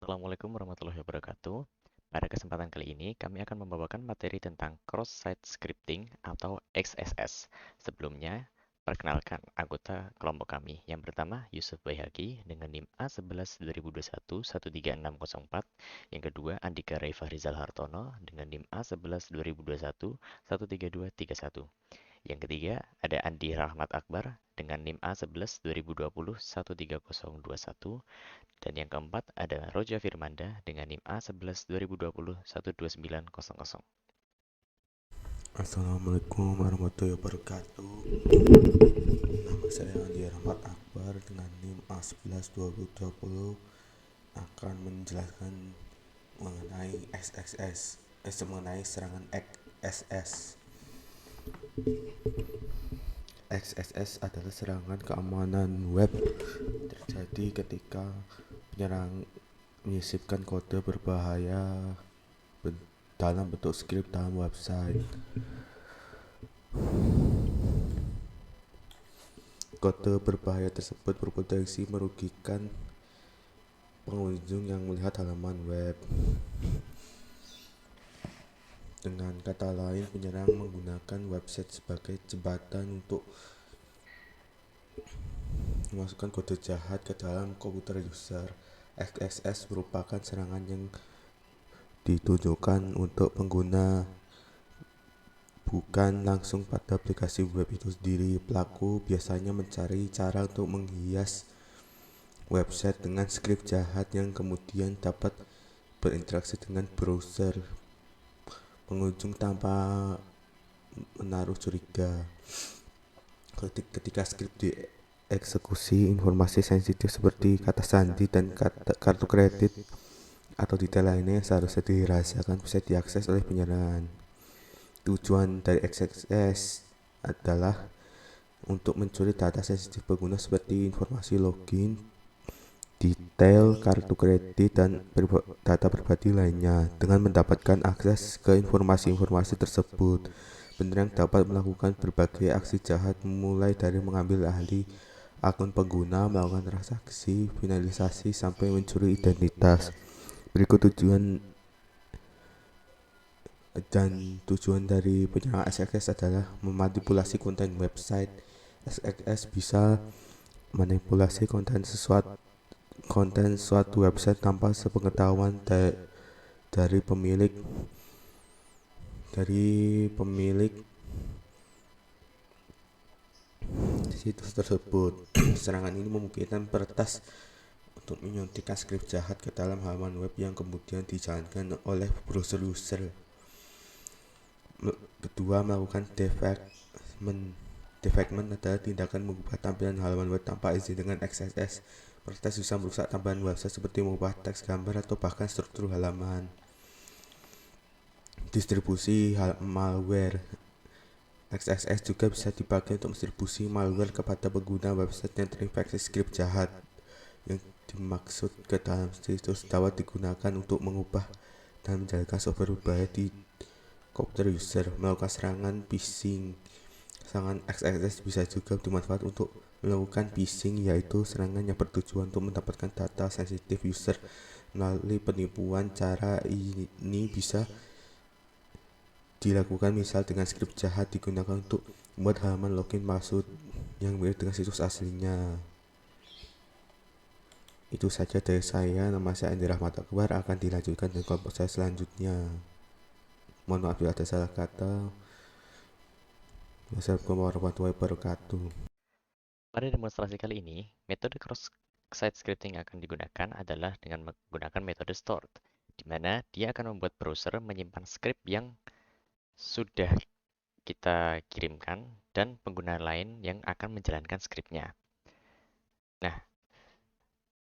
Assalamualaikum warahmatullahi wabarakatuh. Pada kesempatan kali ini, kami akan membawakan materi tentang cross-site scripting atau XSS. Sebelumnya, perkenalkan anggota kelompok kami. Yang pertama, Yusuf Baihaqi dengan NIM A11 2021 13604. Yang kedua, Andika Ray Fahrizal Hartono dengan NIM A11 2021 13231. Yang ketiga, ada Andi Rahmat Akbar dengan NIM A11 2020 13021. Dan yang keempat ada Roja Firmanda dengan NIM A11 2020 12900. Assalamualaikum warahmatullahi wabarakatuh. Nama saya Andi Rahmat Akbar dengan NIM A11 2020 akan menjelaskan mengenai mengenai serangan XSS. XSS adalah serangan keamanan web terjadi ketika penyerang menyisipkan kode berbahaya dalam bentuk skrip dalam website. Kode berbahaya tersebut berpotensi merugikan pengunjung yang melihat halaman web. Dengan kata lain, penyerang menggunakan website sebagai jembatan untuk memasukkan kode jahat ke dalam komputer user. XSS merupakan serangan yang ditujukan untuk pengguna, bukan langsung pada aplikasi web itu sendiri. Pelaku biasanya mencari cara untuk menghias website dengan skrip jahat yang kemudian dapat berinteraksi dengan browser pengunjung tanpa menaruh curiga. Ketika skrip dieksekusi, informasi sensitif seperti kata sandi dan kartu kredit atau detail lainnya yang seharusnya dirahasiakan bisa diakses oleh penyerang. Tujuan dari XXS adalah untuk mencuri data sensitif pengguna seperti informasi login, detail kartu kredit, dan data pribadi lainnya. Dengan mendapatkan akses ke informasi-informasi tersebut, penyerang dapat melakukan berbagai aksi jahat, mulai dari mengambil alih akun pengguna, melakukan transaksi, finalisasi, sampai mencuri identitas. Berikut tujuan dari penyerang XXS adalah memanipulasi konten website. XXS bisa manipulasi konten suatu website tanpa sepengetahuan dari pemilik situs tersebut. Serangan ini memungkinkan peretas untuk menyuntikkan skrip jahat ke dalam halaman web yang kemudian dijalankan oleh browser user. Kedua, melakukan defacement adalah tindakan mengubah tampilan halaman web tanpa izin. Dengan XSS, peretas bisa merusak tampilan website seperti mengubah teks, gambar, atau bahkan struktur halaman. Distribusi malware. XSS juga bisa dipakai untuk mendistribusi malware kepada pengguna website yang terinfeksi skrip jahat. Yang dimaksud ke dalam situs dapat digunakan untuk mengubah dan menjalankan software berbahaya di komputer user. Melakukan serangan phishing. Serangan XSS bisa juga dimanfaatkan untuk melakukan phishing, yaitu serangan yang bertujuan untuk mendapatkan data sensitif user melalui penipuan. Cara ini bisa dilakukan misal dengan skrip jahat digunakan untuk membuat halaman login maksud yang mirip dengan situs aslinya. Itu saja dari saya. Nama saya Andi Rahmat Akbar. Akan dilanjutkan dengan kelompok saya selanjutnya. Mohon maaf bila ada salah kata. Wassalamualaikum warahmatullahi wabarakatuh. Pada demonstrasi kali ini, metode cross-site scripting yang akan digunakan adalah dengan menggunakan metode stored, di mana dia akan membuat browser menyimpan script yang sudah kita kirimkan dan pengguna lain yang akan menjalankan scriptnya. Nah,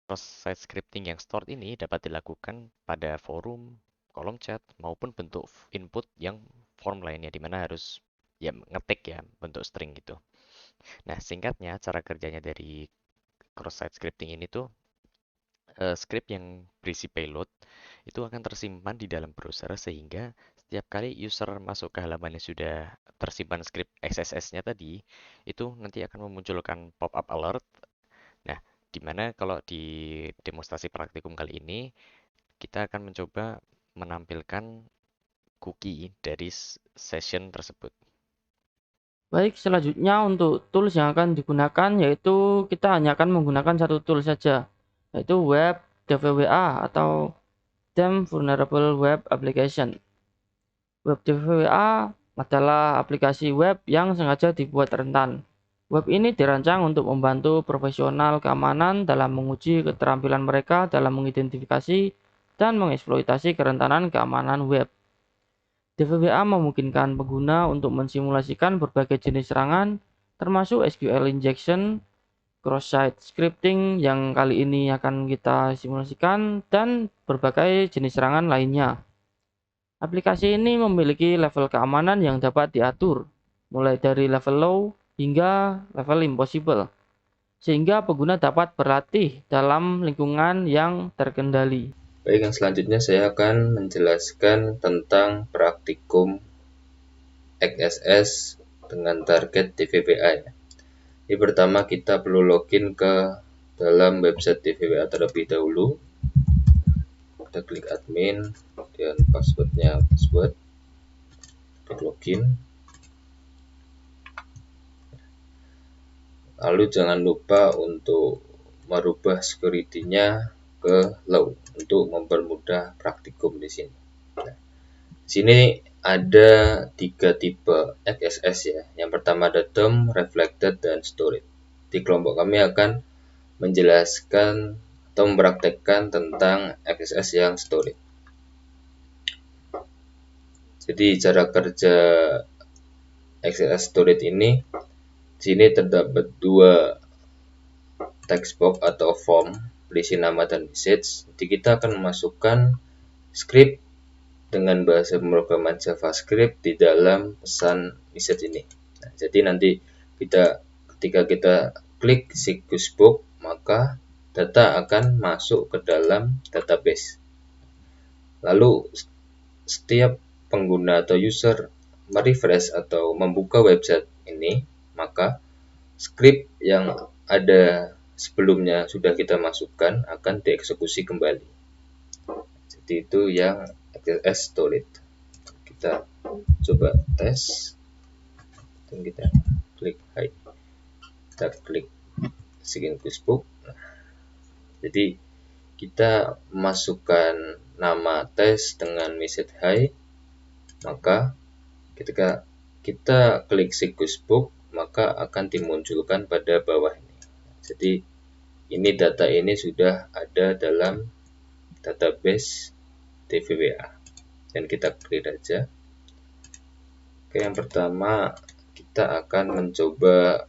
cross-site scripting yang stored ini dapat dilakukan pada forum, kolom chat, maupun bentuk input yang form lainnya, di mana harus ya ngetik ya bentuk string gitu. Nah, singkatnya cara kerjanya dari cross-site scripting ini tuh script yang berisi payload itu akan tersimpan di dalam browser sehingga setiap kali user masuk ke halaman yang sudah tersimpan script XSS-nya tadi, itu nanti akan memunculkan pop-up alert. Nah, di mana kalau di demonstrasi praktikum kali ini, kita akan mencoba menampilkan cookie dari session tersebut. Baik, selanjutnya untuk tools yang akan digunakan yaitu kita hanya akan menggunakan satu tool saja, yaitu Web DVWA atau Damn Vulnerable Web Application. Web DVWA adalah aplikasi web yang sengaja dibuat rentan. Web ini dirancang untuk membantu profesional keamanan dalam menguji keterampilan mereka dalam mengidentifikasi dan mengeksploitasi kerentanan keamanan web. DVWA memungkinkan pengguna untuk mensimulasikan berbagai jenis serangan, termasuk SQL injection, cross-site scripting yang kali ini akan kita simulasikan, dan berbagai jenis serangan lainnya. Aplikasi ini memiliki level keamanan yang dapat diatur, mulai dari level low hingga level impossible, sehingga pengguna dapat berlatih dalam lingkungan yang terkendali. Baik, yang selanjutnya saya akan menjelaskan tentang praktikum XSS dengan target DVWA. Ini pertama kita perlu login ke dalam website DVWA terlebih dahulu. Kita klik admin dan passwordnya password. Klik login. Lalu jangan lupa untuk merubah security-nya ke low untuk mempermudah praktikum di sini. Nah, di sini ada 3 tipe XSS ya. Yang pertama ada DOM, Reflected, dan Storage. Di kelompok kami akan menjelaskan atau mempraktekkan tentang XSS yang storage. Jadi cara kerja XSS storage ini, di sini terdapat 2 text box atau form berisi nama dan message. Jadi kita akan memasukkan script dengan bahasa pemrograman JavaScript di dalam pesan message ini. Nah, jadi nanti ketika kita klik Sigus Book, maka data akan masuk ke dalam database. Lalu setiap pengguna atau user merefresh atau membuka website ini, maka script yang ada sebelumnya sudah kita masukkan akan dieksekusi kembali. Jadi itu yang XSS storage. Kita coba tes dan kita klik hide. Kita klik Sigus Book. Nah, jadi kita masukkan nama tes dengan message hi, maka ketika kita klik Sigus Book, maka akan dimunculkan pada bawah ini. Jadi ini data ini sudah ada dalam database DVWA dan kita clear aja. Oke, yang pertama kita akan mencoba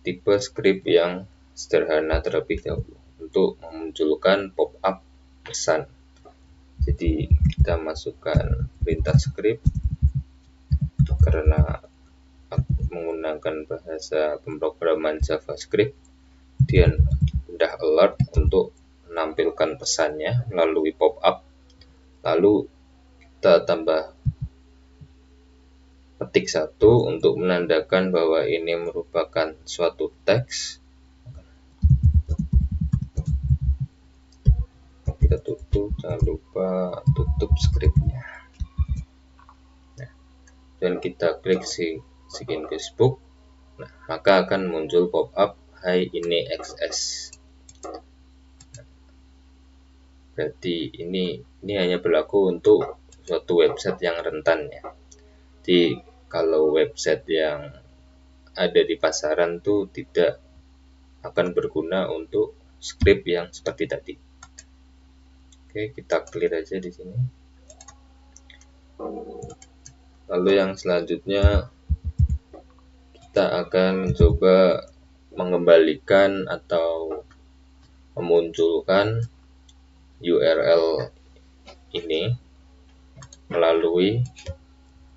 tipe script yang sederhana terlebih dahulu untuk memunculkan pop-up pesan. Jadi kita masukkan perintah script karena menggunakan bahasa pemrograman JavaScript, dia sudah alert untuk menampilkan pesannya melalui pop-up. Lalu kita tambah petik 1 untuk menandakan bahwa ini merupakan suatu teks. Kita tutup, jangan lupa tutup scriptnya. Nah, dan kita klik Sigus Book. Nah, maka akan muncul pop-up "Hai, ini XS". Berarti ini hanya berlaku untuk suatu website yang rentan ya. Jadi kalau website yang ada di pasaran tuh tidak akan berguna untuk script yang seperti tadi. Oke, kita clear aja di sini. Lalu yang selanjutnya kita akan mencoba mengembalikan atau memunculkan URL ini melalui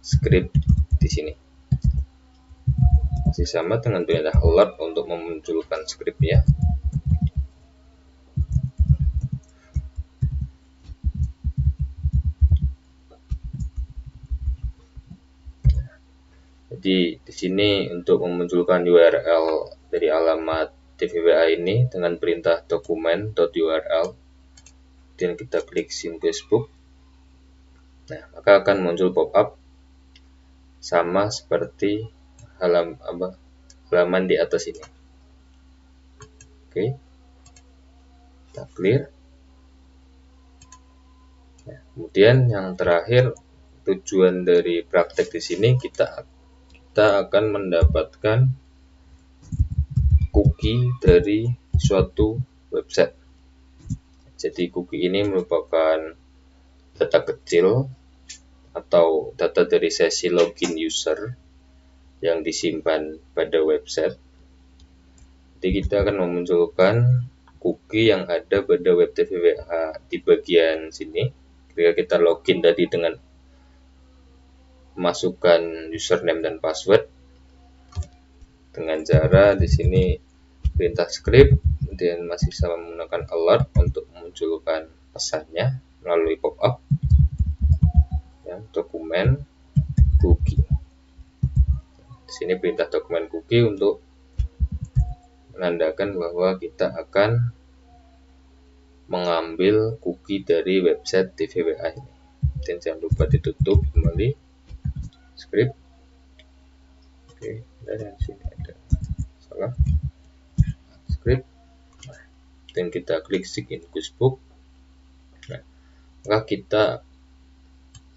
script di sini. Masih sama dengan perintah alert untuk memunculkan script ya. Jadi di sini untuk memunculkan URL dari alamat tvWA ini dengan perintah dokumen.url, dan kita klik Sync Facebook. Nah, maka akan muncul pop-up sama seperti halaman di atas ini. Oke, kita clear. Nah, kemudian yang terakhir, tujuan dari praktek di sini kita akan mendapatkan cookie dari suatu website. Jadi cookie ini merupakan data kecil atau data dari sesi login user yang disimpan pada website. Jadi kita akan memunculkan cookie yang ada pada web tvWA di bagian sini. Ketika kita login tadi dengan masukkan username dan password dengan cara di sini perintah script, kemudian masih bisa menggunakan alert untuk memunculkan pesannya melalui pop-up, ya, dokumen cookie. Di sini perintah dokumen cookie untuk menandakan bahwa kita akan mengambil cookie dari website tvWA ini. Dan jangan lupa ditutup kembali script. Oke, dan sini ada salah script. Dan kita klik Sync in Facebook. Nah, maka kita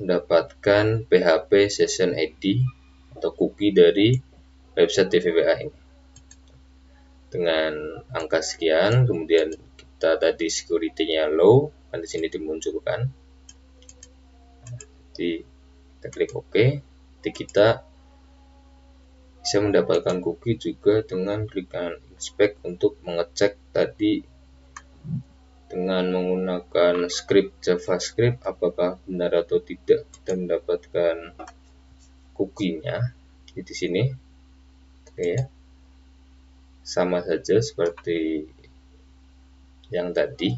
mendapatkan PHP Session ID atau cookie dari website tvWA ini dengan angka sekian. Kemudian kita tadi security-nya low, kan di sini dimunculkan. Jadi kita klik OK. Jadi kita bisa mendapatkan cookie juga dengan klik kanan inspect untuk mengecek tadi dengan menggunakan script JavaScript apakah benar atau tidak kita mendapatkan cookie-nya. Di sini, oke ya, sama saja seperti yang tadi.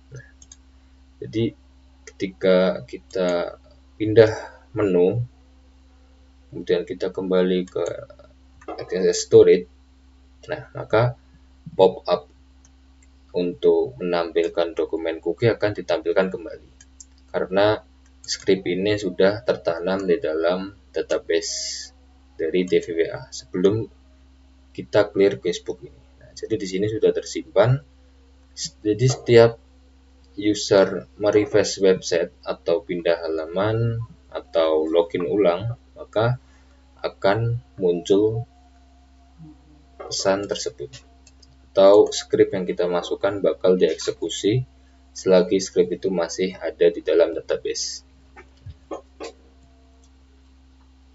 Nah, jadi ketika kita pindah menu, kemudian kita kembali ke XSS Storage, nah maka pop-up untuk menampilkan dokumen cookie akan ditampilkan kembali karena script ini sudah tertanam di dalam database dari tvWA sebelum kita clear Facebook ini. Nah, jadi di sini sudah tersimpan. Jadi setiap user merefresh website atau pindah halaman atau login ulang, maka akan muncul pesan tersebut atau script yang kita masukkan bakal dieksekusi selagi script itu masih ada di dalam database.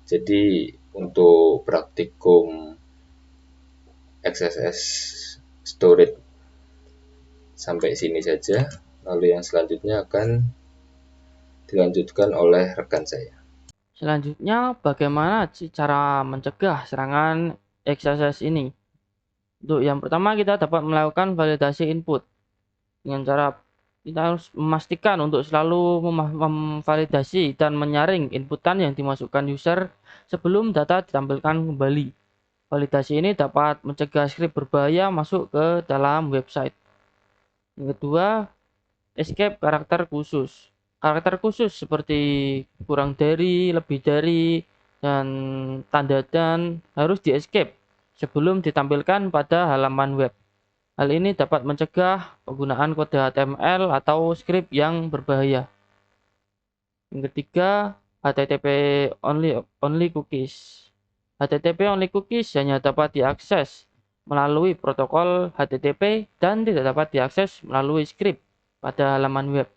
Jadi untuk praktikum XSS Storage sampai sini saja, lalu yang selanjutnya akan dilanjutkan oleh rekan saya. Selanjutnya, bagaimana cara mencegah serangan XSS ini? Untuk yang pertama, kita dapat melakukan validasi input. Dengan cara kita harus memastikan untuk selalu memvalidasi dan menyaring inputan yang dimasukkan user sebelum data ditampilkan kembali. Validasi ini dapat mencegah script berbahaya masuk ke dalam website. Yang kedua, escape karakter khusus. Karakter khusus seperti kurang dari, lebih dari, dan tanda dan harus di-escape sebelum ditampilkan pada halaman web. Hal ini dapat mencegah penggunaan kode HTML atau script yang berbahaya. Yang ketiga, HTTP only cookies. HTTP only cookies hanya dapat diakses melalui protokol HTTP dan tidak dapat diakses melalui script pada halaman web.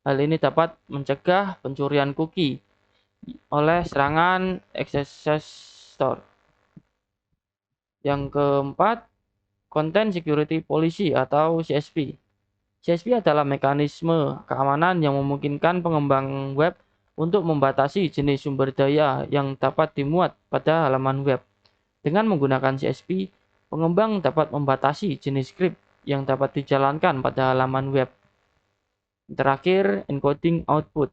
Hal ini dapat mencegah pencurian cookie oleh serangan XSS Store. Yang keempat, Content Security Policy atau CSP. CSP adalah mekanisme keamanan yang memungkinkan pengembang web untuk membatasi jenis sumber daya yang dapat dimuat pada halaman web. Dengan menggunakan CSP, pengembang dapat membatasi jenis script yang dapat dijalankan pada halaman web. Terakhir, encoding output.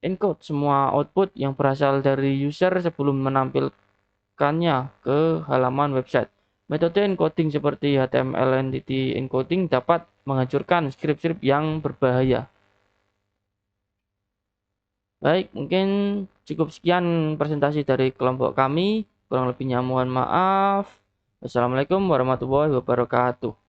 Encode semua output yang berasal dari user sebelum menampilkannya ke halaman website. Metode encoding seperti HTML entity encoding dapat menghancurkan script-script yang berbahaya. Baik, mungkin cukup sekian presentasi dari kelompok kami. Kurang lebihnya mohon maaf. Wassalamualaikum warahmatullahi wabarakatuh.